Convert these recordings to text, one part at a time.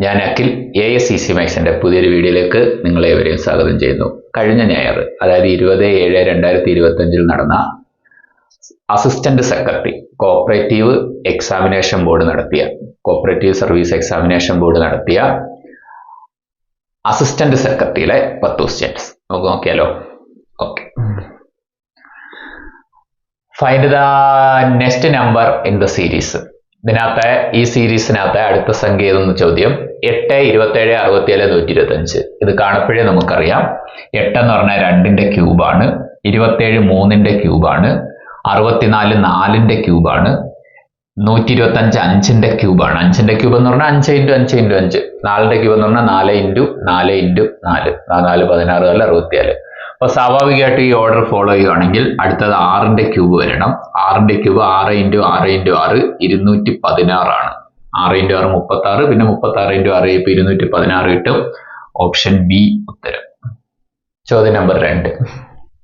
ഞാൻ അഖിൽ. ASCC Mathsന്റെ പുതിയൊരു വീഡിയോയിലേക്ക് നിങ്ങളേവരെയും സ്വാഗതം ചെയ്യുന്നു. കഴിഞ്ഞ ഞായർ, അതായത് 20/7/2025 നടന്ന assistant secretary cooperative examination board നടത്തിയ കോപ്പറേറ്റീവ് സർവീസ് എക്സാമിനേഷൻ ബോർഡ് നടത്തിയ അസിസ്റ്റന്റ് സെക്രട്ടറിയിലെ 10 ക്വസ്റ്റ്യൻസ് നമുക്ക് നോക്കിയാലോ. Okay, find the next number in the series. ഈ സീരീസിനകത്തെ അടുത്ത സംഖ്യ ഏതെന്ന് ചോദ്യം. 8, 27, 67, 125. ഇത് കാണുമ്പോഴേ നമുക്കറിയാം 8 എന്ന് പറഞ്ഞാൽ 2ന്റെ ക്യൂബാണ്, 27 3ന്റെ ക്യൂബാണ്, 64 4ന്റെ ക്യൂബാണ്, 125 5ന്റെ ക്യൂബാണ്. 5ന്റെ ക്യൂബ് എന്ന് പറഞ്ഞാൽ 5 × 5 × 5. 4ന്റെ ക്യൂബ് എന്ന് പറഞ്ഞാൽ 4 × 4 × 4. 4 16 അല്ല 64. അപ്പൊ സ്വാഭാവികമായിട്ട് ഈ ഓർഡർ ഫോളോ ചെയ്യുകയാണെങ്കിൽ അടുത്തത് 6ന്റെ ക്യൂബ് വരണം. 6ന്റെ ക്യൂബ് 6 × 6 × 6 216 ആണ്. 6 × 6 36, പിന്നെ 36 × 6 ഇപ്പൊ 216 കിട്ടും. ഓപ്ഷൻ ബി ഉത്തരം. ചോദ്യം number 2.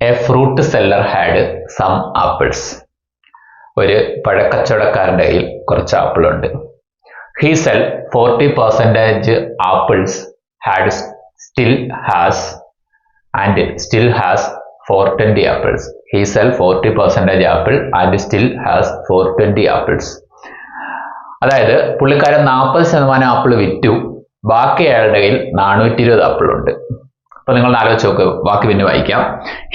A fruit seller had some apples. ഒരു പഴക്കച്ചവടക്കാരന്റെ കയ്യിൽ കുറച്ച് ആപ്പിൾ ഉണ്ട്. He sell 40% apples had still has 420 apples. He sell 40% apple and still has 420 apples. അതായത് പുള്ളിക്കാരൻ 40% ആപ്പിൾ വിറ്റു, ബാക്കി അയാളുടെ കയ്യിൽ 420 ആപ്പിൾ ഉണ്ട്. അപ്പൊ നിങ്ങൾ ആലോചിച്ച് നോക്ക്, ബാക്കി പിന്നെ വായിക്കാം.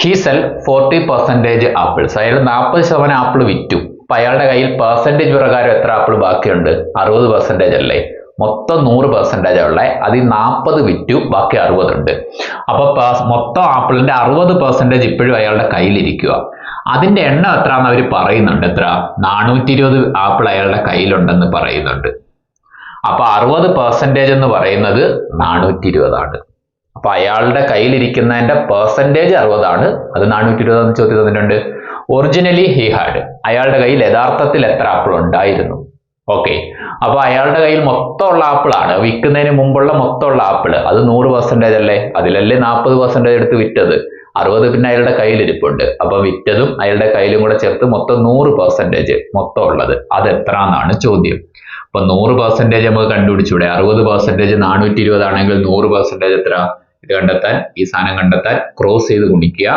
He sell 40% apples. അയാൾ 40% ആപ്പിൾ വിറ്റു. അപ്പൊ അയാളുടെ കയ്യിൽ പെർസെന്റേജ് പ്രകാരം എത്ര ആപ്പിൾ ബാക്കിയുണ്ട്? 60% അല്ലേ? മൊത്തം 100% ഉള്ള, അതിൽ 40 വിറ്റു, ബാക്കി 60 ഉണ്ട്. അപ്പൊ മൊത്തം ആപ്പിളിന്റെ 60% ഇപ്പോഴും അയാളുടെ കയ്യിലിരിക്കുക. അതിന്റെ എണ്ണം എത്രയാണെന്ന് അവർ പറയുന്നുണ്ട്. എത്ര? 420 ആപ്പിൾ അയാളുടെ കയ്യിലുണ്ടെന്ന് പറയുന്നുണ്ട്. അപ്പൊ 60% എന്ന് പറയുന്നത് 420 ആണ്. അപ്പൊ അയാളുടെ കയ്യിലിരിക്കുന്നതിന്റെ പെർസെന്റേജ് 60 ആണ്. അത് 420 എന്ന് ചോദ്യം തന്നിട്ടുണ്ട്. ഒറിജിനലി ഹി ഹാഡ്, അയാളുടെ കയ്യിൽ യഥാർത്ഥത്തിൽ എത്ര ആപ്പിൾ ഉണ്ടായിരുന്നു? ഓക്കെ, അപ്പൊ അയാളുടെ കയ്യിൽ മൊത്തമുള്ള ആപ്പിളാണ്, വിൽക്കുന്നതിന് മുമ്പുള്ള മൊത്തമുള്ള ആപ്പിള്. അത് 100% അല്ലേ? അതിലല്ലേ 40% എടുത്ത് വിറ്റത്. 60 പിന്നെ അയാളുടെ കയ്യിലിരിപ്പുണ്ട്. അപ്പൊ വിറ്റതും അയാളുടെ കയ്യിലും കൂടെ ചേർത്ത് മൊത്തം 100% മൊത്തം ഉള്ളത്. അത് എത്ര എന്നാണ് ചോദ്യം. അപ്പൊ 100% നമുക്ക് കണ്ടുപിടിച്ചൂടെ? 60% 420 ആണെങ്കിൽ 100% എത്ര? ഇത് കണ്ടെത്താൻ, ഈ സാധനം കണ്ടെത്താൻ ക്രോസ് ചെയ്ത് ഗുണിക്കുക,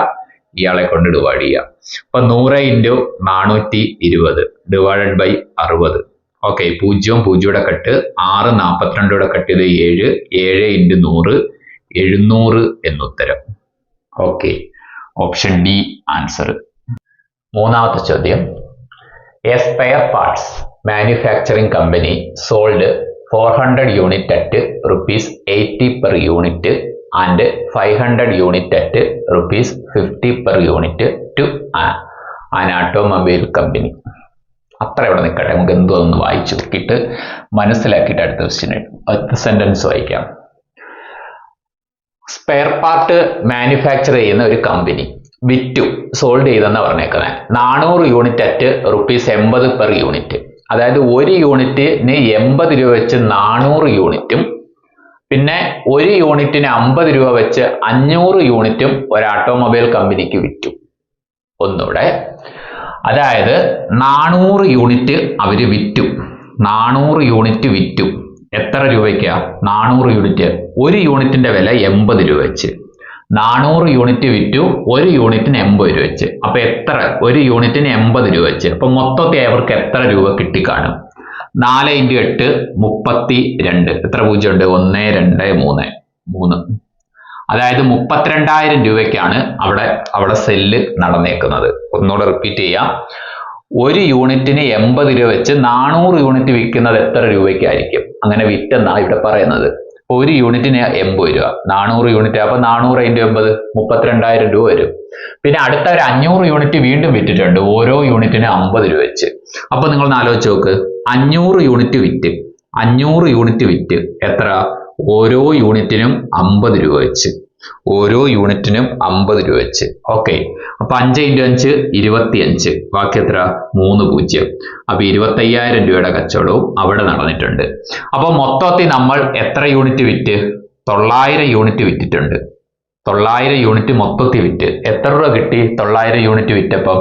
ഇയാളെ കൊണ്ട് ഡിവൈഡ് ചെയ്യുക. അപ്പൊ 100 × 420 divided by 60. Okay, 0 0 cut, 6 42 cut ചെയ്ത് 7, 7 × 100 700 എന്നുത്തരം. Okay, option D answer. മൂന്നാമത്തെ ചോദ്യം. A spare parts manufacturing company sold 400 unit at ₹80 per unit and 500 unit at ₹50 per unit to an automobile company. അത്ര ഇവിടെ നിൽക്കട്ടെ, നമുക്ക് എന്തോ ഒന്ന് വായിച്ചു നോക്കിയിട്ട് മനസ്സിലാക്കിയിട്ട് അടുത്ത സെന്റൻസ് വായിക്കാം. സ്പെയർ പാർട്ട് മാനുഫാക്ചർ ചെയ്യുന്ന ഒരു കമ്പനി വിറ്റു, സോൾഡ് ചെയ്തെന്നാണ് പറഞ്ഞേക്കുന്നത്. 400 യൂണിറ്റ് അറ്റ് ₹80 per unit. അതായത് ഒരു യൂണിറ്റിന് 80 രൂപ വെച്ച് 400 യൂണിറ്റും, പിന്നെ ഒരു യൂണിറ്റിന് 50 രൂപ വെച്ച് 500 യൂണിറ്റും ഒരു ഓട്ടോമൊബൈൽ കമ്പനിക്ക് വിറ്റു. ഒന്നുകൂടെ, അതായത് 400 യൂണിറ്റ് അവര് വിറ്റു. 400 യൂണിറ്റ് വിറ്റു. എത്ര രൂപയ്ക്കാ? 400 യൂണിറ്റ്, ഒരു യൂണിറ്റിന്റെ വില 80 രൂപ വെച്ച്. 400 യൂണിറ്റ് വിറ്റു, ഒരു യൂണിറ്റിന് 80 രൂപ വെച്ച്. അപ്പൊ എത്ര? ഒരു യൂണിറ്റിന് 80 രൂപ വെച്ച്. അപ്പൊ മൊത്തത്തിൽ അവർക്ക് എത്ര രൂപ കിട്ടിക്കാണും? 4 × 8 32. എത്ര പൂജ്യം ഉണ്ട്? 1 2 3. അതായത് 32,000 രൂപയ്ക്കാണ് അവിടെ സെല്ല് നടന്നേക്കുന്നത്. ഒന്നുകൂടെ റിപ്പീറ്റ് ചെയ്യാം. ഒരു യൂണിറ്റിന് 80 രൂപ വെച്ച് 400 യൂണിറ്റ് വിൽക്കുന്നത് എത്ര രൂപയ്ക്കായിരിക്കും? അങ്ങനെ വിറ്റെന്നാണ് ഇവിടെ പറയുന്നത്. ഒരു യൂണിറ്റിന് 80 രൂപ, 400 യൂണിറ്റ്, അപ്പൊ 400 × 80 32,000 രൂപ വരും. പിന്നെ അടുത്ത ഒരു 500 യൂണിറ്റ് വീണ്ടും വിറ്റിട്ടുണ്ട്, ഓരോ യൂണിറ്റിന് 50 രൂപ വെച്ച്. അപ്പൊ നിങ്ങൾ ആലോചിച്ച് നോക്ക്, 500 യൂണിറ്റ് വിറ്റ്, 500 യൂണിറ്റ് വിറ്റ് എത്ര? ഓരോ യൂണിറ്റിനും 50 രൂപ വെച്ച്. ഓരോ യൂണിറ്റിനും 50 രൂപ വെച്ച്. ഓക്കെ, അപ്പൊ 5 × 5 25. ബാക്കി എത്ര? 3 0. അപ്പൊ 25,000 രൂപയുടെ കച്ചവടവും അവിടെ നടന്നിട്ടുണ്ട്. അപ്പൊ മൊത്തത്തിൽ നമ്മൾ എത്ര യൂണിറ്റ് വിറ്റ്? 900 യൂണിറ്റ് വിറ്റിട്ടുണ്ട്. 900 യൂണിറ്റ് മൊത്തത്തിൽ വിറ്റ് എത്ര രൂപ കിട്ടി? 900 യൂണിറ്റ് വിറ്റപ്പം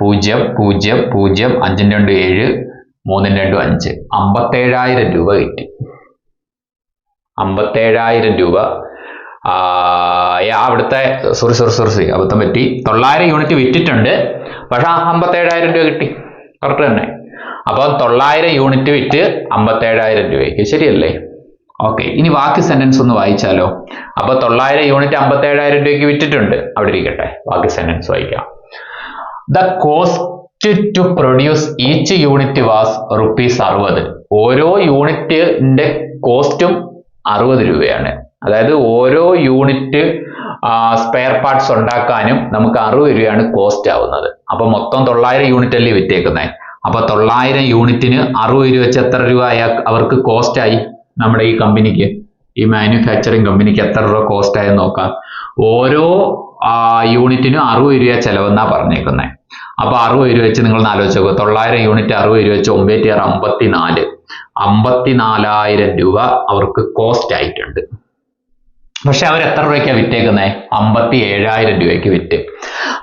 0 0 0 5 × 2 7 3 × 2 5 57,000 രൂപ കിട്ടി. 57,000 രൂപ അവിടുത്തെ സോറി അബദ്ധം പറ്റി, 900 യൂണിറ്റ് വിറ്റിട്ടുണ്ട്, പക്ഷെ 57,000 രൂപ കിട്ടി. കറക്റ്റ് തന്നെ. അപ്പോൾ 900 യൂണിറ്റ് വിറ്റ് 57,000 രൂപയ്ക്ക്, ശരിയല്ലേ? ഓക്കെ, ഇനി ബാക്കി സെന്റൻസ് ഒന്ന് വായിച്ചാലോ. അപ്പൊ 900 യൂണിറ്റ് 57,000 രൂപയ്ക്ക് വിറ്റിട്ടുണ്ട്, അവിടെ ഇരിക്കട്ടെ. ബാക്കി സെന്റൻസ് വായിക്കാം. The cost to produce each unit was ₹60. ഓരോ യൂണിറ്റിന്റെ കോസ്റ്റും 60 രൂപയാണ്. അതായത് ഓരോ യൂണിറ്റ് സ്പെയർ പാർട്സ് ഉണ്ടാക്കാനും നമുക്ക് 60 രൂപയാണ് കോസ്റ്റ് ആവുന്നത്. അപ്പൊ മൊത്തം 900 യൂണിറ്റ് അല്ലേ വിറ്റേക്കുന്നത്. അപ്പൊ 900 യൂണിറ്റിന് 60 രൂപ വെച്ച് എത്ര രൂപ അവർക്ക് കോസ്റ്റ് ആയി? നമ്മുടെ ഈ കമ്പനിക്ക്, ഈ മാനുഫാക്ചറിങ് കമ്പനിക്ക് എത്ര രൂപ കോസ്റ്റ് ആയെന്ന് നോക്കാം. ഓരോ യൂണിറ്റിനും 60 രൂപ ചെലവെന്നാ പറഞ്ഞേക്കുന്നത്. അപ്പൊ 60 രൂപ വെച്ച് നിങ്ങൾ ആലോചിച്ച് നോക്കുക. 900 യൂണിറ്റ് 60 രൂപ വെച്ച് 9 54,000 രൂപ അവർക്ക് കോസ്റ്റ് ആയിട്ടുണ്ട്. പക്ഷെ അവർ എത്ര രൂപയ്ക്കാണ് വിറ്റേക്കുന്നത്? 57,000 രൂപയ്ക്ക് വിറ്റ്.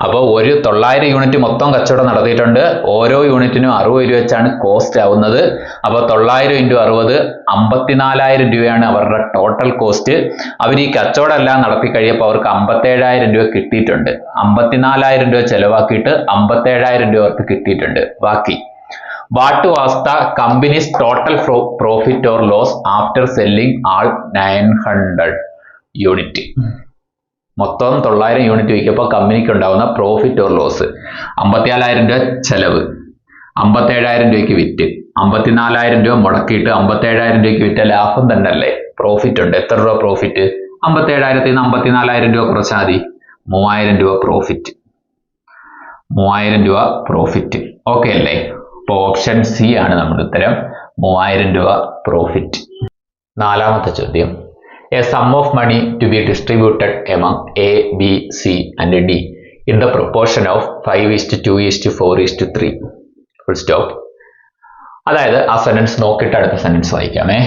അപ്പോൾ 900 യൂണിറ്റ് മൊത്തം കച്ചവടം നടത്തിയിട്ടുണ്ട്. ഓരോ യൂണിറ്റിനും 60 രൂപ വെച്ചാണ് കോസ്റ്റ് ആവുന്നത്. അപ്പോൾ 900 × 60 54,000 രൂപയാണ് അവരുടെ ടോട്ടൽ കോസ്റ്റ്. അവർ ഈ കച്ചവടം എല്ലാം നടത്തി കഴിയപ്പോൾ അവർക്ക് 57,000 രൂപ കിട്ടിയിട്ടുണ്ട്. 54,000 രൂപ ചെലവാക്കിയിട്ട് 57,000 രൂപ അവർക്ക് കിട്ടിയിട്ടുണ്ട്. ബാക്കി what was the company's total profit or loss after selling all 900 unit? മൊത്തം 900 യൂണിറ്റ് വിൽക്കുമ്പോൾ കമ്പനിക്ക് ഉണ്ടാകുന്ന പ്രോഫിറ്റ് ഓർ ലോസ് 54,000 രൂപ ചെലവ്, 57,000 രൂപയ്ക്ക് വിറ്റ്, 54,000 രൂപ മുടക്കിയിട്ട് 57,000 രൂപയ്ക്ക് വിറ്റ ലാഭം തന്നെ അല്ലേ? പ്രോഫിറ്റ് ഉണ്ട്. എത്ര രൂപ പ്രോഫിറ്റ്? 57,000 നിന്ന് 54,000 രൂപ കുറച്ചാൽ മതി, 3,000 രൂപ പ്രോഫിറ്റ്. 3,000 രൂപ പ്രോഫിറ്റ്. ഓക്കെ അല്ലേ? അപ്പോൾ ഓപ്ഷൻ സി ആണ് നമ്മുടെ ഉത്തരം, 3,000 രൂപ പ്രോഫിറ്റ്. നാലാമത്തെ ചോദ്യം. A sum of money to be distributed among A, B, C and D in the proportion of 5:2:4:3. Full stop. അതായത് ആ സെന്റൻസ് നോക്കിയിട്ട് അടുത്ത സെന്റൻസ് വായിക്കാമേ.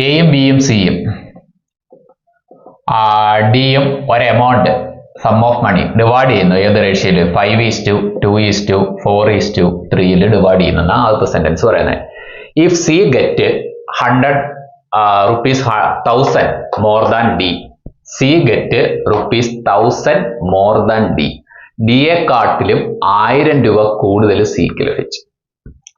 എയും ബിയും സിയും ഡിയും ഒരു amount sum of money divide ചെയ്യുന്നു. ഏത് റേഷ്യോയിൽ? 5:2:4:3 ഡിവൈഡ് ചെയ്യുന്ന ആദ്യത്തെ സെന്റൻസ് പറയുന്നത്. If C get 100 rupees 1,000 more than D, C get rupees 1,000 more than D, ഡിയെ കാട്ടിലും 1000 രൂപ കൂടുതൽ സിക്ക് ലഭിച്ചു.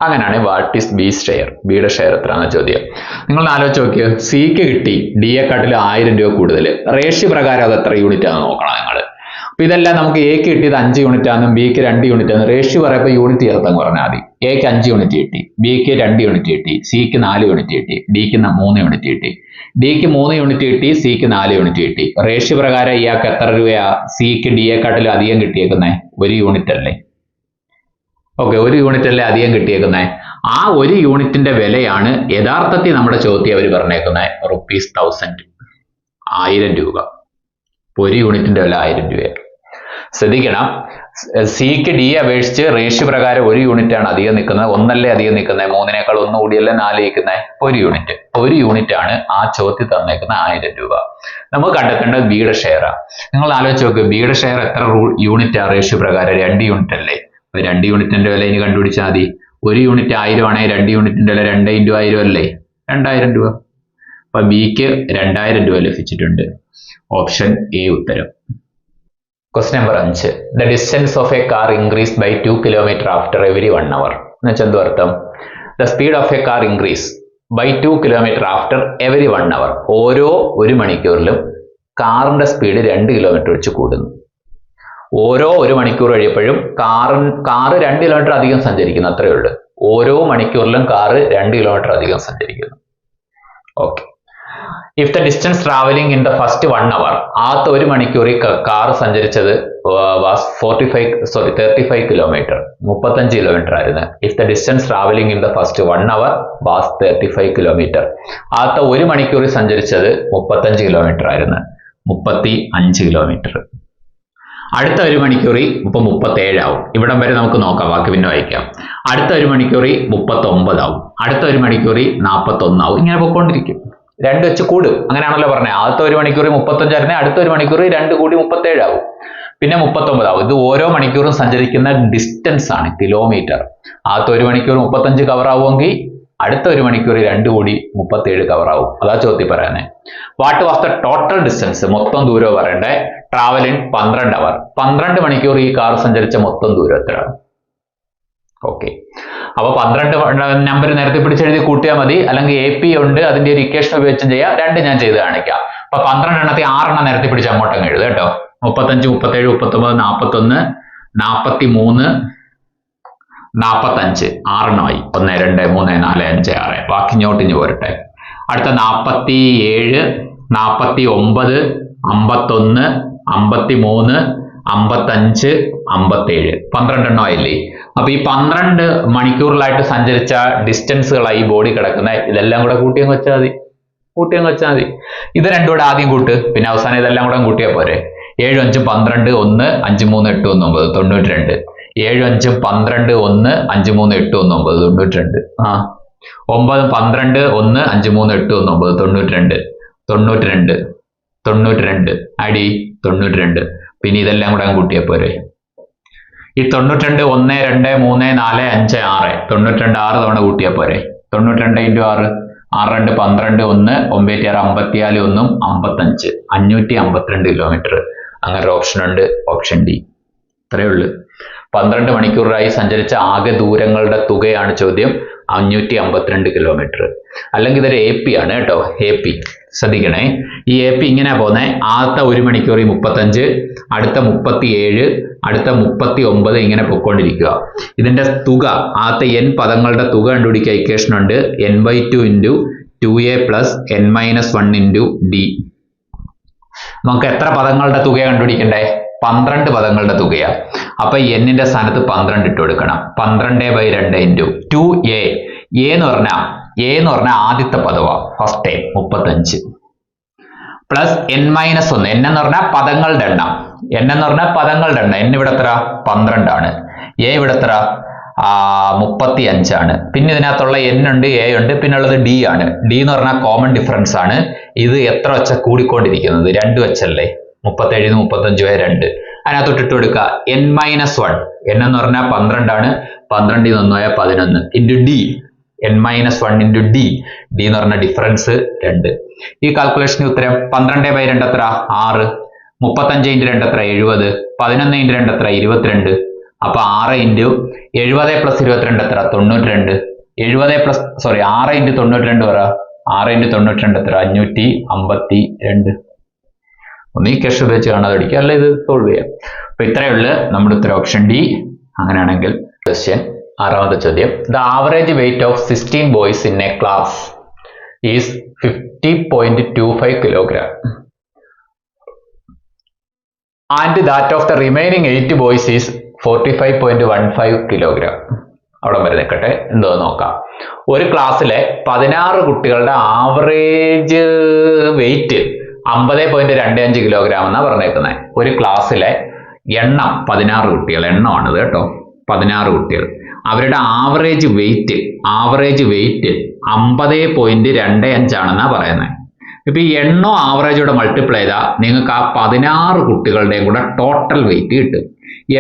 അങ്ങനെയാണ് വാട്ട് ഈസ് ബീസ് ഷെയർ? ബിയുടെ ഷെയർ എത്രയാണ് ചോദ്യം. നിങ്ങൾ ആലോചിച്ച് നോക്കിയോ. സിക്ക് കിട്ടി ഡിയെ കാട്ടിലും 1000 രൂപ കൂടുതൽ. റേഷ്യോ പ്രകാരം അത് എത്ര യൂണിറ്റ് ആണെന്ന് നോക്കണം നിങ്ങൾ. അപ്പൊ ഇതെല്ലാം നമുക്ക് എക്ക് കിട്ടിയത് 5 യൂണിറ്റ് ആണെന്നും ബിക്ക് 2 യൂണിറ്റ് ആണ്. റേഷ്യോ പറയുമ്പോൾ യൂണിറ്റ് ചേർത്തെന്ന് പറഞ്ഞാൽ മതി. എക്ക് 5 യൂണിറ്റ് കിട്ടി, ബിക്ക് 2 യൂണിറ്റ് കിട്ടി, സിക്ക് 4 യൂണിറ്റ് കിട്ടി, ഡിക്ക് 3 യൂണിറ്റ് കിട്ടി. ഡിക്ക് 3 യൂണിറ്റ് കിട്ടി, സിക്ക് 4 യൂണിറ്റ് കിട്ടി. റേഷ്യോ പ്രകാരം ഇയാൾക്ക് എത്ര രൂപയാ സിക്ക് ഡിയെക്കാട്ടിലും അധികം കിട്ടിയേക്കുന്നേ? 1 യൂണിറ്റ് അല്ലേ? ഓക്കെ, 1 യൂണിറ്റ് അല്ലേ അധികം കിട്ടിയേക്കുന്നേ. ആ 1 യൂണിറ്റിന്റെ വിലയാണ് യഥാർത്ഥത്തിൽ നമ്മുടെ ചോദ്യം അവർ പറഞ്ഞേക്കുന്നത് ₹1,000, 1000 രൂപ. 1 യൂണിറ്റിന്റെ വില 1000 രൂപയാണ്. ശ്രദ്ധിക്കണം, സിക്ക് ഡി അപേക്ഷിച്ച് റേഷ്യോ പ്രകാരം 1 യൂണിറ്റ് ആണ് അധികം നിൽക്കുന്നത്. 1 അധികം നിൽക്കുന്നത്, 3നേക്കാൾ 1 കൂടിയല്ലേ 4 നിൽക്കുന്നത്. 1 യൂണിറ്റ്. 1 യൂണിറ്റ് ആണ് ആ ചോദ്യം തന്നേക്കുന്ന 1000 രൂപ. നമുക്ക് കണ്ടെത്തേണ്ടത് ബിയുടെ ഷെയറാണ്. നിങ്ങൾ ആലോചിച്ച് നോക്ക്, ബിയുടെ ഷെയർ എത്ര യൂണിറ്റ് ആ റേഷ്യോ പ്രകാരം? 2 യൂണിറ്റ് അല്ലേ? 2 യൂണിറ്റിന്റെ വില ഇനി കണ്ടുപിടിച്ചാൽ മതി. 1 യൂണിറ്റ് 1000 ആണെങ്കിൽ 2 യൂണിറ്റിന്റെ വില 2 × 1000 അല്ലേ? 2000 രൂപ. അപ്പൊ ബിക്ക് 2000 രൂപ ലഭിച്ചിട്ടുണ്ട്. ഓപ്ഷൻ എ ഉത്തരം. Question number 5. The distance of a car increase by 2 kilometre after every 1 hour. എന്ന് വെച്ചാൽ എന്ത് അർത്ഥം? The speed of a car increase by 2 kilometre after every 1 hour. ഓരോ 1 മണിക്കൂറിലും കാറിന്റെ സ്പീഡ് 2 കിലോമീറ്റർ വെച്ച് കൂടുന്നു. ഓരോ 1 മണിക്കൂർ കഴിയപ്പോഴും കാറ് 2 കിലോമീറ്റർ അധികം സഞ്ചരിക്കുന്നു, അത്രയേ ഉള്ളൂ. ഓരോ മണിക്കൂറിലും കാറ് 2 കിലോമീറ്റർ അധികം സഞ്ചരിക്കുന്നു. Okay. If the distance travelling in the first 1 hour, ആദ്യത്തെ 1 മണിക്കൂറിൽ കാർ സഞ്ചരിച്ചത് വാസ് 35 കിലോമീറ്റർ, 35 കിലോമീറ്റർ ആയിരുന്നു. If the distance travelling in the first 1 hour was 35 kilometre. ആദ്യത്തെ 1 മണിക്കൂറിൽ സഞ്ചരിച്ചത് 35 കിലോമീറ്റർ ആയിരുന്നു, 35 കിലോമീറ്റർ. അടുത്ത 1 മണിക്കൂറിൽ 37 ആവും. ഇവിടം വരെ നമുക്ക് നോക്കാം, ബാക്കി പിന്നെ വായിക്കാം. അടുത്ത 1 മണിക്കൂറിൽ 39 ആവും. അടുത്ത 1 മണിക്കൂറിൽ 41 ആവും. ഇങ്ങനെ പോയിക്കൊണ്ടിരിക്കും. 2 വെച്ച് കൂടും. അങ്ങനെയാണല്ലോ പറഞ്ഞത്. ആദ്യത്തെ 1 മണിക്കൂറിൽ 35 ആയിരുന്നേ അടുത്ത 1 മണിക്കൂറിൽ 2 കൂടി 37 ആവും. പിന്നെ 39 ആവും. ഇത് ഓരോ മണിക്കൂറും സഞ്ചരിക്കുന്ന ഡിസ്റ്റൻസ് ആണ്, കിലോമീറ്റർ. ആദ്യത്തെ 1 മണിക്കൂർ 35 കവർ ആവുമെങ്കിൽ അടുത്ത 1 മണിക്കൂർ 2 കൂടി 37 കവർ ആവും. അതാ ചോദ്യം പറയുന്നത്. What was the total distance? മൊത്തം ദൂരം പറയണ്ടേ. ട്രാവൽ ഇൻ 12 അവർ. 12 മണിക്കൂർ ഈ കാർ സഞ്ചരിച്ച മൊത്തം ദൂരം എത്രയാണ്? ഓക്കെ, അപ്പൊ 12 നമ്പർ നേരത്തെ പിടിച്ചെഴുതി കൂട്ടിയാൽ മതി, അല്ലെങ്കിൽ AP ഉണ്ട്, അതിന്റെ ഒരു ഇക്വേഷൻ ഉപയോഗിച്ചും ചെയ്യാം. 2 ഞാൻ ചെയ്ത് കാണിക്കാം. അപ്പൊ 12 എണ്ണത്തെ 6 എണ്ണം നേരത്തെ പിടിച്ച് അങ്ങോട്ടങ്ങ് എഴുതുക കേട്ടോ. 35, 37, 39, 41, 43, 45 6 എണ്ണമായി. 1, 2, 3, 4, 5, 6. ബാക്കി ഇങ്ങോട്ടിഞ്ഞ് പോരട്ടെ. അടുത്ത 47, 49, 51, 53, 55, 57. 12 എണ്ണമായില്ലേ? അപ്പൊ ഈ 12 മണിക്കൂറിലായിട്ട് സഞ്ചരിച്ച ഡിസ്റ്റൻസുകളായി ഈ ബോഡി കിടക്കുന്ന ഇതെല്ലാം കൂടെ കൂട്ടിയങ്ങ് വെച്ചാൽ മതി. ഇത് രണ്ടും കൂടെ ആദ്യം കൂട്ട്, പിന്നെ അവസാനം ഇതെല്ലാം കൂടെ കൂട്ടിയാൽ പോരെ. 7, 5, 12, 1, 5, 3, 8, 1, 9, 92. 7, 5, 12, 1, 5, 3, 8, 1, 9, 92. 9, 12, 1, 5, 3, 8, 1, 9, 92. അടി 92. പിന്നെ ഇതെല്ലാം കൂടെ കൂട്ടിയാൽ പോരെ. ഈ 92 1, 2, 3, 4, 5, 6. 92 6 തവണ കൂട്ടിയാൽ പോരെ. 92 × 6. 6, 2, 12, 1, 9, 6, 54, 1, 55. 552 കിലോമീറ്റർ. അങ്ങനെ ഓപ്ഷൻ ഉണ്ട്, ഓപ്ഷൻ ഡി. ഇത്രയേ ഉള്ളൂ. 12 മണിക്കൂറായി സഞ്ചരിച്ച ആകെ ദൂരങ്ങളുടെ തുകയാണ് ചോദ്യം. 552 കിലോമീറ്റർ. അല്ലെങ്കിൽ ഇതൊരു AP ആണ് കേട്ടോ. AP ശ്രദ്ധിക്കണേ. ഈ AP ഇങ്ങനെ പോന്നെ. ആദ്യത്തെ 1 മണിക്കൂർ 35, അടുത്ത 37, അടുത്ത 39 ഇങ്ങനെ പൊയ്ക്കൊണ്ടിരിക്കുക. ഇതിന്റെ തുക, ആദ്യത്തെ n പദങ്ങളുടെ തുക കണ്ടുപിടിക്കുക. ഇക്വേഷൻ ഉണ്ട്. n/2 × 2a + n-1 × d. നമുക്ക് എത്ര പദങ്ങളുടെ തുക കണ്ടുപിടിക്കണ്ടേ? 12 പദങ്ങളുടെ തുകയാ. അപ്പൊ n-ന്റെ സ്ഥാനത്ത് 12 ഇട്ട് കൊടുക്കണം. 12/2 × 2a. a എന്ന് പറഞ്ഞാൽ ആദ്യത്തെ പദവാ, first time 35, plus n-1. n എന്ന് പറഞ്ഞാൽ പദങ്ങളുടെ എണ്ണം. n ഇവിടെ എത്ര? 12 ആണ്. a ഇവിടെ എത്ര? 35 ആണ്. പിന്നെ ഇതിനകത്തുള്ള n ഉണ്ട്, a ഉണ്ട്, പിന്നെ ഉള്ളത് d ആണ്. d എന്ന് പറഞ്ഞാൽ കോമൺ ഡിഫറൻസ് ആണ്. ഇത് എത്ര വെച്ച കൂടിക്കൊണ്ടിരിക്കുന്നത്? 2 വെച്ചല്ലേ. 37 35 2. അതിനകത്തോട്ട് ഇട്ട് കൊടുക്കുക n-1. n എന്ന് പറഞ്ഞാൽ 12 ആണ്. 12 1 11 into d. n-1 × d. d എന്ന് പറഞ്ഞ ഡിഫറൻസ് 2. ഈ കാൽക്കുലേഷന് ഉത്തരം 12/2 എത്ര? 6. 35 × 2 എത്ര? 70. 11 × 2 എത്ര? 22. അപ്പൊ 6 × 70 + 22 എത്ര? 92. 6 × 92 പറ. 6 × 92 എത്ര? 552. ഒന്ന് ഈ ക്വസ്റ്റ്യൻ ഉപയോഗിച്ച് കാണാതെ പഠിക്കുക, അല്ല ഇത് സോൾവ് ചെയ്യാം. അപ്പൊ ഇത്രയേ ഉള്ളൂ നമ്മുടെ ഉത്തരം, ഓപ്ഷൻ ഡി. അങ്ങനെയാണെങ്കിൽ ക്വസ്റ്റ്യൻ 6ാമത്തെ ചോദ്യം. The average weight of 16 boys in A class is 50.25 kilogram and that of the remaining 8 boys is 45.15 kilogram. അവിടെ വരെ നിൽക്കട്ടെ, എന്തോ നോക്കാം. ഒരു ക്ലാസ്സിലെ 16 കുട്ടികളുടെ ആവറേജ് വെയിറ്റ് 50.25 kilogram എന്നാ പറഞ്ഞേക്കുന്നത്. ഒരു ക്ലാസ്സിലെ എണ്ണം 16 കുട്ടികൾ, എണ്ണമാണിത് കേട്ടോ. 16 കുട്ടികൾ, അവരുടെ ആവറേജ് വെയിറ്റ് 50.25 ആണെന്നാ പറയുന്നത്. ഇപ്പൊ ഈ എണ്ണോ ആവറേജോടെ മൾട്ടിപ്ലൈ ചെയ്താൽ നിങ്ങൾക്ക് ആ 16 കുട്ടികളുടെയും കൂടെ ടോട്ടൽ വെയിറ്റ് കിട്ടും.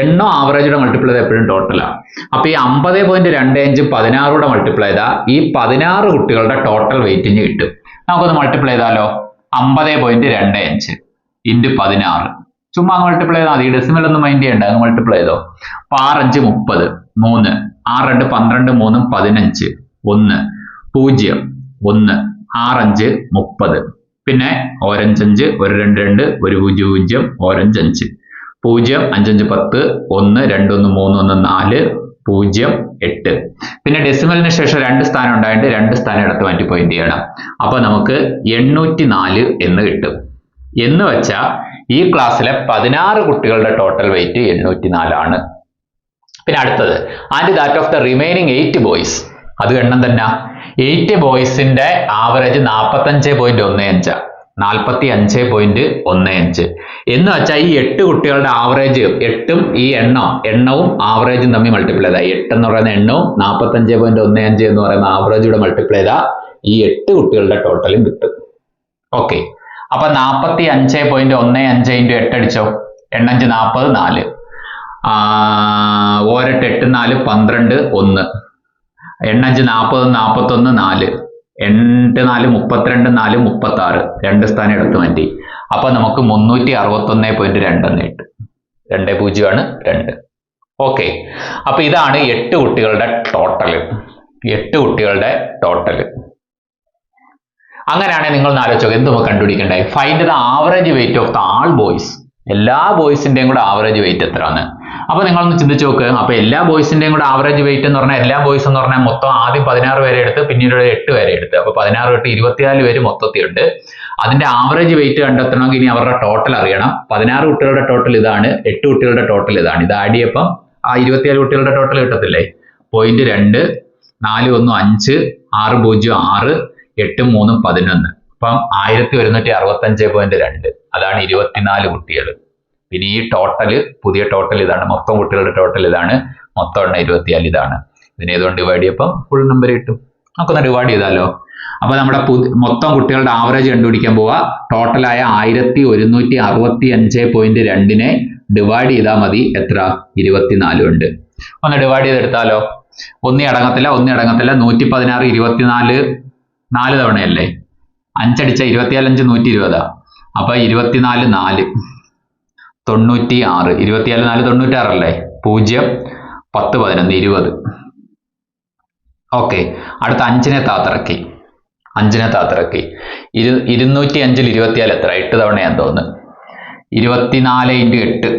എണ്ണോ ആവറേജോടെ മൾട്ടിപ്ലൈ ചെയ്താൽ എപ്പോഴും ടോട്ടലാണ്. അപ്പൊ ഈ 50.25 16 മൾട്ടിപ്ലൈ ചെയ്താൽ ഈ 16 കുട്ടികളുടെ ടോട്ടൽ വെയിറ്റിന് കിട്ടും. നമുക്കൊന്ന് മൾട്ടിപ്ലൈ ചെയ്താലോ. 50.25 × 16. ചുമ്മാ മൾട്ടിപ്ലൈ ചെയ്താൽ മതി, ഡെസിമൽ ഒന്നും മൈൻഡ് ചെയ്യണ്ട, അങ്ങ് മൾട്ടിപ്ലൈ ചെയ്തോ. 6 5 30, 3 6 2 12 3 15, 1 0 1 6 5 30. പിന്നെ 1 5 5 1 2 2 1 0 0 1 5 5 0 5 5 10 1 2 1 3 1 4 0 8. പിന്നെ ഡെസിമലിന് ശേഷം 2 സ്ഥാനം ഉണ്ടായിട്ട് 2 സ്ഥാനം എടുത്ത് മാറ്റി പോയിന്റ് ചെയ്യണം. അപ്പൊ നമുക്ക് 804 എന്ന് കിട്ടും. എന്ന് വെച്ചാൽ ഈ ക്ലാസ്സിലെ 16 കുട്ടികളുടെ ടോട്ടൽ വെയിറ്റ് 804 ആണ്. പിന്നെ അടുത്തത്, and that of the remaining 8 boys. അത് എണ്ണം തന്നെ. 8 ബോയ്സിന്റെ ആവറേജ് 45.15, 45.15 എന്ന് വെച്ചാൽ ഈ 8 കുട്ടികളുടെ ആവറേജ്, 8ഉം ഈ എണ്ണവും ആവറേജും തമ്മിൽ മൾട്ടിപ്ലൈ ചെയ്താൽ 8 എന്ന് പറയുന്ന എണ്ണവും 45.15 എന്ന് പറയുന്ന ആവറേജൂടെ മൾട്ടിപ്ലൈ ചെയ്താൽ ഈ 8 കുട്ടികളുടെ ടോട്ടലും കിട്ടും. ഓക്കെ, അപ്പൊ 45.15 × 8 അടിച്ചോ. 8 5 40 4, 1 8 4 12 1. 8 5 40 41 4 8 4 32 4 36 2 സ്ഥാനം എടുത്ത് മാറ്റി. അപ്പൊ നമുക്ക് 361.2 എന്ന് കിട്ടും. 2 ആണ് 2. ഓക്കെ, അപ്പൊ ഇതാണ് 8 കുട്ടികളുടെ ടോട്ടല്. 8 കുട്ടികളുടെ ടോട്ടല്. അങ്ങനെയാണെങ്കിൽ നിങ്ങൾ ആലോചിച്ചോ, എന്ത് കണ്ടുപിടിക്കണ്ടേ? Find the average weight of the all boys. എല്ലാ ബോയ്സിന്റെയും കൂടെ ആവറേജ് വെയിറ്റ് എത്രയാണ്? അപ്പൊ നിങ്ങളൊന്ന് ചിന്തിച്ചു നോക്ക്. അപ്പൊ എല്ലാ ബോയ്സിന്റെയും കൂടെ ആവറേജ് വെയിറ്റ് എന്ന് പറഞ്ഞാൽ, എല്ലാ ബോയ്സ് എന്ന് പറഞ്ഞാൽ മൊത്തം ആദ്യം 16 പേരെ എടുത്ത് പിന്നീട് 8 പേരെ എടുത്ത്, അപ്പൊ 16 തൊട്ട് 24 പേര് മൊത്തത്തിലുണ്ട്. അതിന്റെ ആവറേജ് വെയിറ്റ് കണ്ടെത്തണമെങ്കിൽ ഇനി അവരുടെ ടോട്ടൽ അറിയണം. 16 കുട്ടികളുടെ ടോട്ടൽ ഇതാണ്, 8 കുട്ടികളുടെ ടോട്ടൽ ഇതാണ്. ഇത് ആഡ് ചെയ്യപ്പം ആ 24 കുട്ടികളുടെ ടോട്ടൽ കിട്ടത്തില്ലേ? 0.2 4 1 5 6 0 6 8 3 11. അപ്പം 1165.2. അതാണ് 24 കുട്ടികൾ. പിന്നെ ഈ ടോട്ടല്, പുതിയ ടോട്ടൽ ഇതാണ്, മൊത്തം കുട്ടികളുടെ ടോട്ടൽ ഇതാണ്, മൊത്തം എണ്ണം 24 ഇതാണ്. ഇതിനെ ഇതുകൊണ്ട് ഡിവൈഡ് ചെയ്യപ്പം ഫുൾ നമ്പർ കിട്ടും. നമുക്കൊന്ന് ഡിവൈഡ് ചെയ്താലോ? അപ്പൊ നമ്മുടെ മൊത്തം കുട്ടികളുടെ ആവറേജ് കണ്ടുപിടിക്കാൻ പോവാ. ടോട്ടലായ 1165.2 ഡിവൈഡ് ചെയ്താൽ മതി. എത്ര? 24 ഉണ്ട്. ഒന്ന് ഡിവൈഡ് ചെയ്തെടുത്താലോ? ഒന്നി അടങ്ങത്തില്ല. 116 24 4 തവണയല്ലേ? 5 അടിച്ച 24 5 120. അപ്പൊ 24 4 96. 24 4 96 അല്ലേ? 0 10 11 20. ഓക്കെ, അടുത്ത 5നെ താത്തിറക്കി. 205 205 24 എത്ര? 8 തവണയാന്ന് തോന്നുന്നു. 24 × 8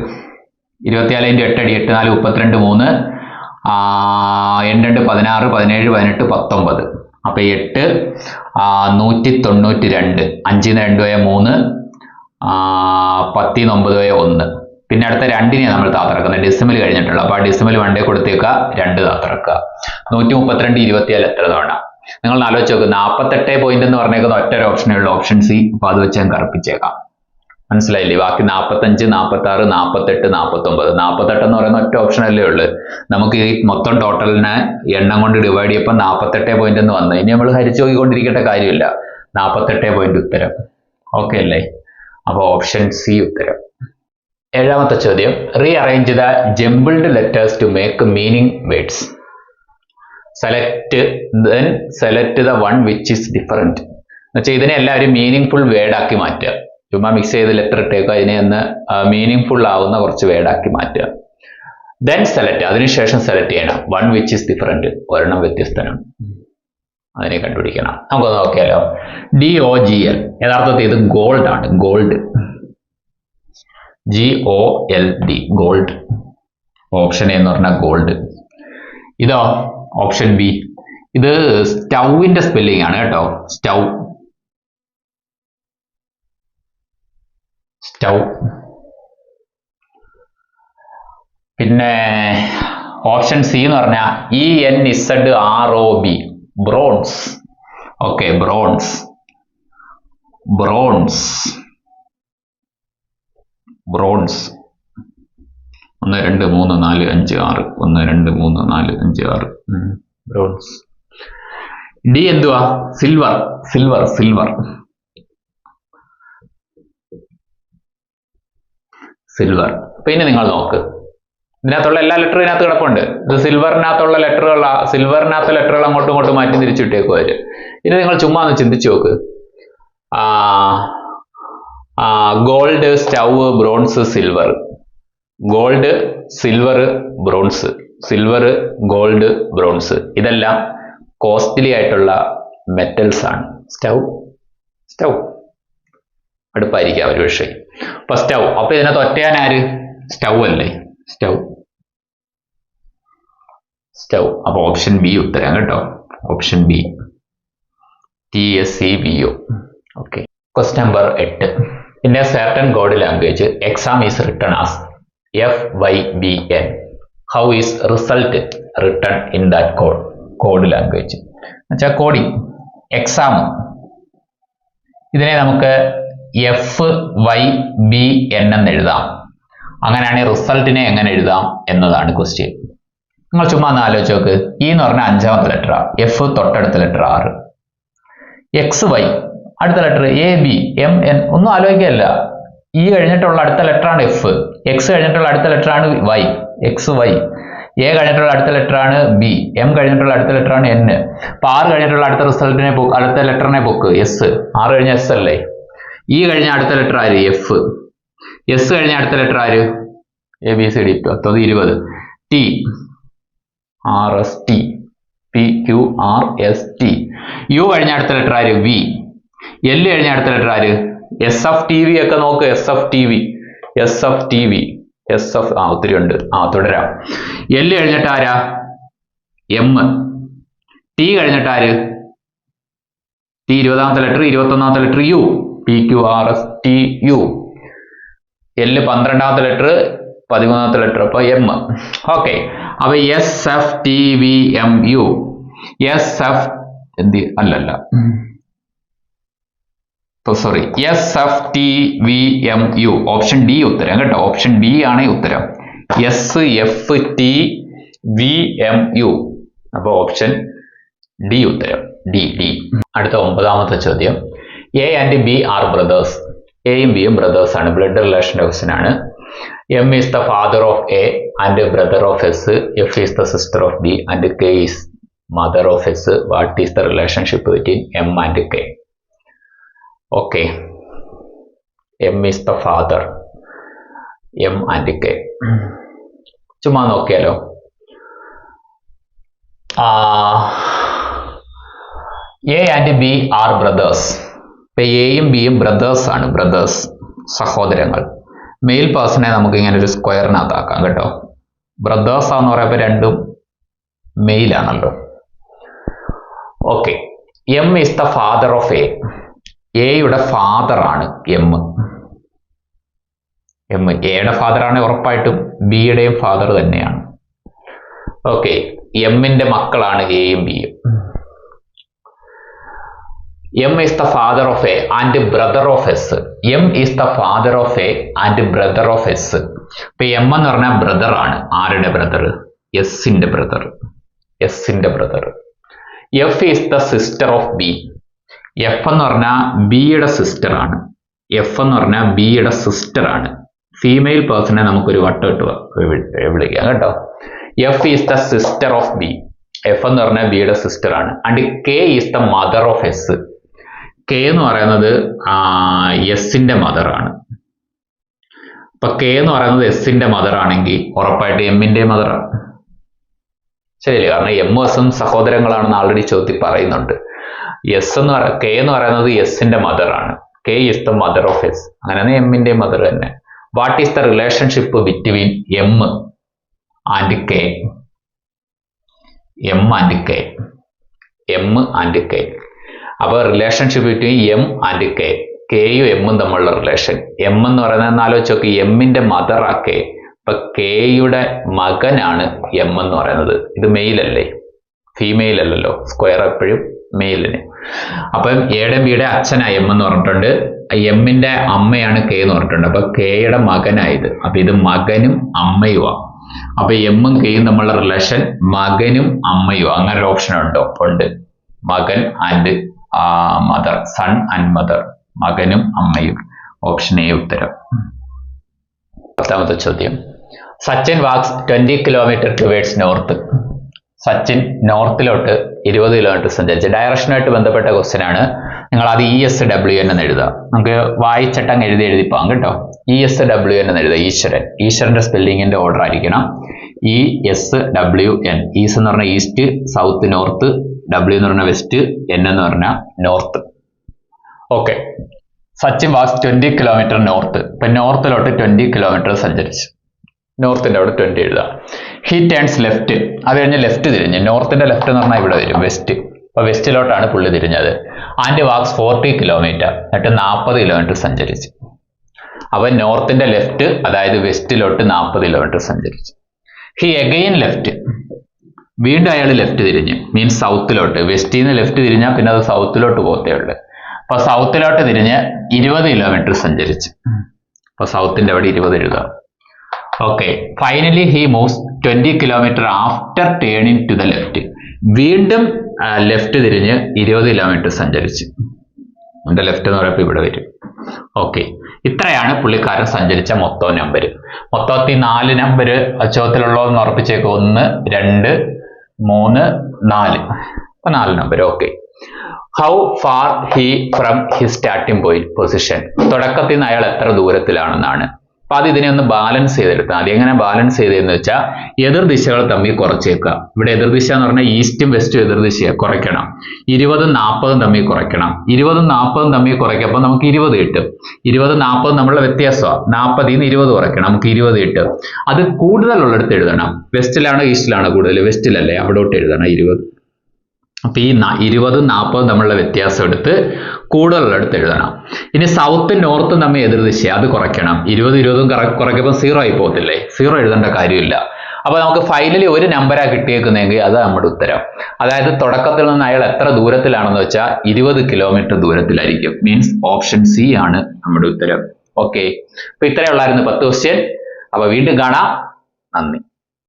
24 × 8 അടി 8 4 32 3 8 16 17 18 19. അപ്പൊ 8 192. 5 2 3 10 9 1. പിന്നെ അടുത്ത 2നെ നമ്മൾ താത്തിറക്കുന്നത്, ഡെസിമൽ കഴിഞ്ഞിട്ടുള്ള. അപ്പൊ ആ ഡെസിമൽ 1 കൊടുത്തേക്കുക, 2 താത്തിറക്കുക. 132 24 എത്ര തവണ? നിങ്ങൾ ആലോചിച്ച് നോക്ക്. 48 പോയിന്റ് എന്ന് പറഞ്ഞേക്കുന്ന ഒറ്റ ഓപ്ഷനേ ഉള്ളൂ, ഓപ്ഷൻ സി. അപ്പൊ അത് വെച്ച് ഞാൻ കറുപ്പിച്ചേക്കാം. മനസ്സിലായില്ലേ? ബാക്കി 45 46 48 49. 48 എന്ന് പറയുന്ന ഒറ്റ ഓപ്ഷൻ അല്ലേ ഉള്ളു. നമുക്ക് ഈ മൊത്തം ടോട്ടലിനെ എണ്ണം കൊണ്ട് ഡിവൈഡ് ചെയ്യപ്പോൾ 48 പോയിന്റ് എന്ന് വന്നു. ഇനി നമ്മൾ ഹരിച്ചു നോക്കിക്കൊണ്ടിരിക്കേണ്ട കാര്യമില്ല. 48 പോയിന്റ് ഉത്തരം. ഓക്കെ അല്ലേ? അപ്പൊ ഓപ്ഷൻ സി ഉത്തരം. 7ാമത്തെ ചോദ്യം, rearrange the jumbled letters to make meaning words. Select the one which is different. എന്നുവെച്ചാൽ ഇതിനെ എല്ലാവരും മീനിങ് ഫുൾ വേർഡാക്കി മാറ്റുക. ചുമ്മാ മിക്സ് ചെയ്ത് ലെറ്റർ ഇട്ടേക്കുക, അതിനെ ഒന്ന് മീനിങ് ഫുൾ ആവുന്ന കുറച്ച് വേർഡാക്കി മാറ്റുക. ദെൻ സെലക്ട്, അതിനുശേഷം സെലക്ട് ചെയ്യണം വൺ വിച്ച് ഇസ് ഡിഫറൻറ്റ്, ഒരെണ്ണം വ്യത്യസ്തനാണ്, അതിനെ കണ്ടുപിടിക്കണം. നമുക്ക് നോക്കിയാലോ. DOGL, യഥാർത്ഥത്തിൽ ഇത് ഗോൾഡ് ആണ്. Gold, GOLD, gold. Option A എന്ന് പറഞ്ഞാൽ ഗോൾഡ്. ഇതോ ഓപ്ഷൻ ബി. ഇത് സ്റ്റൗവിന്റെ സ്പെല്ലിംഗ് ആണ് കേട്ടോ. Stove, stove. പിന്നെ ഓപ്ഷൻ സി എന്ന് പറഞ്ഞാൽ ENZROB, bronze. Okay, bronze, bronze, bronze. 1 2 3 4 5 6 1 2 3 4 5 6 bronze. D എന്തുവാ? Silver, silver, silver, silver. പിന്നെ നിങ്ങൾ നോക്ക്, ഇതിനകത്തുള്ള എല്ലാ ലെറ്ററും ഇതിനകത്ത് കിടപ്പുണ്ട്. ഇത് സിൽവറിനകത്തുള്ള ലെറ്ററുകളാ. സിൽവറിനകത്ത് ലെറ്ററുകൾ അങ്ങോട്ടും ഇങ്ങോട്ടും മാറ്റി തിരിച്ചിട്ടേക്കും അവര്. ഇനി നിങ്ങൾ ചുമ്മാ ഒന്ന് ചിന്തിച്ചു നോക്ക്. Gold, stove, bronze, silver. Gold, silver, bronze. Silver, gold, bronze. ഇതെല്ലാം കോസ്റ്റ്ലി ആയിട്ടുള്ള മെറ്റൽസ് ആണ്. സ്റ്റൗ, സ്റ്റൗ അടുപ്പായിരിക്കാം ഒരു പക്ഷേ. അപ്പൊ സ്റ്റൗ. അപ്പൊ ഇതിനകത്ത് ഒറ്റയാൻ ആര്? സ്റ്റൗ അല്ലേ? Stove, stove. അപ്പൊ ഓപ്ഷൻ ബി ഉത്തരം കേട്ടോ. Option B, TSCBO. Okay. Question number 8. In A certain code language exam is written as FYBN. How is result written in that code? Code language എന്നുവെച്ചാൽ coding, exam. ഇതിനെ നമുക്ക് FYBN എന്ന് എഴുതാം. അങ്ങനെയാണെങ്കിൽ റിസൾട്ടിനെ എങ്ങനെ എഴുതാം എന്നതാണ് ക്വസ്റ്റ്യൻ. നിങ്ങൾ ചുമ്മാ ഒന്ന് ആലോചിച്ച് നോക്ക്. E എന്ന് പറഞ്ഞാൽ 5ാമത്തെ ലെറ്റർ, F തൊട്ടടുത്ത ലെറ്റർ R, XY അടുത്ത ലെറ്റർ AB, MN. ഒന്നും ആലോചിക്കല്ല. E കഴിഞ്ഞിട്ടുള്ള അടുത്ത ലെറ്ററാണ് F, X കഴിഞ്ഞിട്ടുള്ള അടുത്ത ലെറ്ററാണ് Y, XY. എ കഴിഞ്ഞിട്ടുള്ള അടുത്ത ലെറ്റർ ആണ് ബി, എം കഴിഞ്ഞിട്ടുള്ള അടുത്ത ലെറ്റർ ആണ് എൻ. അപ്പൊ ആർ കഴിഞ്ഞിട്ടുള്ള അടുത്ത റിസൾട്ടിനെ അടുത്ത ലെറ്ററിനെ പൊക്ക് എസ്. ആർ കഴിഞ്ഞ എസ് അല്ലേ. ഇ കഴിഞ്ഞ അടുത്ത ലെറ്റർ ആര് എഫ്. എസ് കഴിഞ്ഞ അടുത്ത ലെറ്റർ ആര് A B C D 20. T R S T P Q R S T. U കഴിഞ്ഞ അടുത്ത ലെറ്റർ ആര് വി. എൽ കഴിഞ്ഞ അടുത്ത ലെറ്റർ ആര് എസ് എഫ് ടി വി ഒക്കെ നോക്ക്. S F T V S F T V S F ഒത്തിരി ഉണ്ട്. തുടരാം. എൽ കഴിഞ്ഞിട്ട് ആരാ എം. ടി കഴിഞ്ഞിട്ട് ആര് ടി 20ാമത്തെ ലെറ്റർ 21ാമത്തെ letter U P Q R S T U. L 12ാമത്തെ ലെറ്റർ 13ാമത്തെ ലെറ്റർ അപ്പൊ എം. ഓക്കെ, അപ്പൊ S F T V M U. S F അല്ലല്ല sorry S F T V M U. Option D ഉത്തരം കേട്ടോ. Option D ആണ് ഉത്തരം. S F T V M U. അപ്പൊ ഓപ്ഷൻ ഡി ഉത്തരം. D D. അടുത്ത 9ാമത്തെ ചോദ്യം. A and B are brothers. എയും ബിയും ബ്രദേഴ്സ് ആണ്. ബ്ലഡ് റിലേഷൻ്റെ ക്വസ്റ്റ്യൻ ആണ്. M is the father of A and brother of S. F is the sister of B and K is mother of S. What is the relationship between M and K? Okay, M is the father, M and K. ചുമ്മാ നോക്കിയാലോ. A and B are brothers. ഇപ്പൊ എയും ബിയും brothers ആണ്. Brothers സഹോദരങ്ങൾ. Mail പേഴ്സണെ നമുക്ക് ഇങ്ങനെ ഒരു സ്ക്വയറിനകത്താക്കാം കേട്ടോ. ബ്രദേഴ്സ് ആണെന്ന് പറയുമ്പോൾ രണ്ടും മെയിലാണല്ലോ. Okay, M is the father of A. എയുടെ ഫാദർ ആണ് എം. എയുടെ ഫാദർ ആണ് ഉറപ്പായിട്ടും ബിയുടെയും ഫാദർ തന്നെയാണ്. ഓക്കെ, എമ്മിന്റെ മക്കളാണ് എയും ബിയും. M is the father of A and brother of S. M is the father of A and brother of S. ഇപ്പൊ എം എന്ന് പറഞ്ഞാൽ ബ്രദർ ആണ്. ആരുടെ ബ്രദർ? എസിന്റെ ബ്രദർ. എസിന്റെ brother. F is the sister of B. F എന്ന് പറഞ്ഞാൽ ബിയുടെ സിസ്റ്റർ ആണ്. എഫ് എന്ന് പറഞ്ഞാൽ ബിയുടെ സിസ്റ്റർ ആണ്. ഫീമെയിൽ പേഴ്സണെ നമുക്കൊരു വട്ടം ഇട്ട് വിളിക്കാം കേട്ടോ. F is the sister of B. F എന്ന് പറഞ്ഞാൽ ബിയുടെ സിസ്റ്റർ ആണ്. And K is the mother of S. K എന്ന് പറയുന്നത് എസിന്റെ മദർ ആണ്. അപ്പൊ കെ എന്ന് പറയുന്നത് എസിന്റെ മദർ ആണെങ്കിൽ ഉറപ്പായിട്ട് എമ്മിന്റെ മദറാണ്. ശരിയല്ലേ? കാരണം എം എസും സഹോദരങ്ങളാണെന്ന് ആൾറെഡി ചോദ്യത്തിൽ പറയുന്നുണ്ട്. കെ എന്ന് പറയുന്നത് എസിന്റെ മദർ ആണ്. K is the mother of S. അങ്ങനെ എമ്മിന്റെ മദർ തന്നെ. What is the relationship between M and K? M and K. M and K. അപ്പൊ relationship between M and K. കെയും എമ്മും തമ്മിലുള്ള റിലേഷൻ. എം എന്ന് പറയുന്നത് ആലോചിച്ച് നോക്കി, എമ്മിന്റെ മദറാ കെ. അപ്പൊ കെയുടെ മകനാണ് എം എന്ന് പറയുന്നത്. ഇത് മെയിലല്ലേ, ഫീമെയിൽ അല്ലല്ലോ. സ്ക്വയർ എപ്പോഴും മെയിലിന്. അപ്പം എയുടെ ബിയുടെ അച്ഛനാ എം എന്ന് പറഞ്ഞിട്ടുണ്ട്. എമ്മിന്റെ അമ്മയാണ് കെ എന്ന് പറഞ്ഞിട്ടുണ്ട്. അപ്പൊ കെയുടെ മകനായത്. അപ്പൊ ഇത് മകനും അമ്മയുമാണ്. അപ്പൊ എമ്മും കെയും തമ്മിലുള്ള റിലേഷൻ മകനും അമ്മയും. അങ്ങനെ ഒരു ഓപ്ഷൻ ഉണ്ടോ? ഉണ്ട്. മകൻ and mother. Son and mother. മകനും അമ്മയും. ഓപ്ഷൻ എ ഉത്തരം. 10ാമത്തെ ചോദ്യം. Sachin walks 20 kilometre towards north. Sachin നോർത്തിലോട്ട് 20 കിലോമീറ്റർ സഞ്ചരിച്ച്. ഡയറക്ഷനുമായിട്ട് ബന്ധപ്പെട്ട ക്വസ്റ്റ്യൻ ആണ്. നിങ്ങൾ അത് ESWN എന്ന് എഴുതുക. നമുക്ക് വായിച്ചട്ടം എഴുതി പോകാം കേട്ടോ. ESWN എന്ന് എഴുതുക. ഈശ്വരൻ. ഈശ്വരന്റെ സ്പെല്ലിങ്ങിന്റെ ഓർഡർ ആയിരിക്കണം. ESWN. ഈസ് എന്ന് പറഞ്ഞാൽ ഈസ്റ്റ്, സൗത്ത്, നോർത്ത്. W എന്ന് പറഞ്ഞാൽ വെസ്റ്റ്, N എന്ന് പറഞ്ഞാൽ north. Okay, Sachin walks 20 kilometre north. ഇപ്പൊ നോർത്തിലോട്ട് 20 കിലോമീറ്റർ സഞ്ചരിച്ചു. നോർത്തിന്റെ അവിടെ 20 എഴുതുക. He turns left. അത് കഴിഞ്ഞ് ലെഫ്റ്റ് തിരിഞ്ഞ്. നോർത്തിന്റെ ലെഫ്റ്റ് എന്ന് പറഞ്ഞാൽ ഇവിടെ വരും, വെസ്റ്റ്. അപ്പൊ വെസ്റ്റിലോട്ടാണ് പുള്ളി തിരിഞ്ഞത്. And wax 40 kilometre. എന്നിട്ട് 40 കിലോമീറ്റർ സഞ്ചരിച്ചു. അപ്പൊ നോർത്തിന്റെ ലെഫ്റ്റ്, അതായത് വെസ്റ്റിലോട്ട് 40 കിലോമീറ്റർ സഞ്ചരിച്ചു. He again left. വീണ്ടും അയാൾ ലെഫ്റ്റ് തിരിഞ്ഞ്, മീൻസ് സൗത്തിലോട്ട്. വെസ്റ്റിൽ നിന്ന് ലെഫ്റ്റ് തിരിഞ്ഞാൽ പിന്നെ അത് സൗത്തിലോട്ട് പോകത്തേ ഉള്ളു. അപ്പൊ സൗത്തിലോട്ട് തിരിഞ്ഞ് 20 കിലോമീറ്റർ സഞ്ചരിച്ചു. അപ്പൊ സൗത്തിന്റെ അവിടെ 20 എഴുതുക. Okay, finally he moves 20 kilometre after turning to the left. വീണ്ടും ലെഫ്റ്റ് തിരിഞ്ഞ് 20 കിലോമീറ്റർ സഞ്ചരിച്ചു. എന്റെ ലെഫ്റ്റ് എന്ന് പറയുമ്പോൾ ഇവിടെ വരും. ഓക്കെ, ഇത്രയാണ് പുള്ളിക്കാരൻ സഞ്ചരിച്ച മൊത്തം നമ്പർ. മൊത്തത്തിൽ 4 നമ്പർ ചോദ്യത്തിലുള്ളതെന്ന് ഉറപ്പിച്ചേക്ക്. 1, 2, 3, 4. അപ്പൊ 4 number. Okay. How far he from his starting point position. തുടക്കത്തിൽ നിന്ന് അയാൾ എത്ര ദൂരത്തിലാണെന്നാണ്. അപ്പൊ അത് ഇതിനെ ഒന്ന് ബാലൻസ് ചെയ്തെടുത്താൽ മതി. എങ്ങനെ ബാലൻസ് ചെയ്തതെന്ന് വെച്ചാൽ എതിർദിശകൾ തമ്മിൽ കുറച്ചേക്കുക. ഇവിടെ എതിർദിശ എന്ന് പറഞ്ഞാൽ ഈസ്റ്റും വെസ്റ്റും എതിർദിശയെ കുറയ്ക്കണം. 20ഉം 40ഉം തമ്മിൽ കുറയ്ക്കണം. 20ഉം 40ഉം തമ്മിൽ കുറയ്ക്കുമ്പോൾ നമുക്ക് 20 കിട്ടും. 20ഉം 40ഉം തമ്മിലുള്ള വ്യത്യാസമാണ്. 40ൽ നിന്ന് 20 കുറയ്ക്കണം, നമുക്ക് 20 കിട്ടും. അത് കൂടുതലുള്ളിടത്ത് എഴുതണം. വെസ്റ്റിലാണോ ഈസ്റ്റിലാണോ കൂടുതൽ? വെസ്റ്റിലല്ലേ, അവിടോട്ട് എഴുതണം 20. അപ്പൊ ഈ 20ഉം 40ഉം തമ്മിലുള്ള വ്യത്യാസം എടുത്ത് കൂടുതലുള്ളിടത്ത് എഴുതണം. ഇനി സൗത്തും നോർത്തും തമ്മിൽ എതിർദിശ, അത് കുറയ്ക്കണം. 20ഉം കുറയ്ക്കുമ്പോൾ 0 ആയി പോകത്തില്ലേ? 0 എഴുതേണ്ട കാര്യമില്ല. അപ്പൊ നമുക്ക് ഫൈനലി ഒരു നമ്പരാ കിട്ടിയേക്കുന്നതെങ്കിൽ അത് നമ്മുടെ ഉത്തരം. അതായത് തുടക്കത്തിൽ നിന്ന് അയാൾ എത്ര ദൂരത്തിലാണെന്ന് വെച്ചാൽ 20 കിലോമീറ്റർ ദൂരത്തിലായിരിക്കും. മീൻസ് ഓപ്ഷൻ സി ആണ് നമ്മുടെ ഉത്തരം. ഓക്കെ, അപ്പൊ ഇത്രയുള്ളായിരുന്നു 10 ക്വസ്റ്റ്യൻ. അപ്പൊ വീണ്ടും കാണാം. നന്ദി.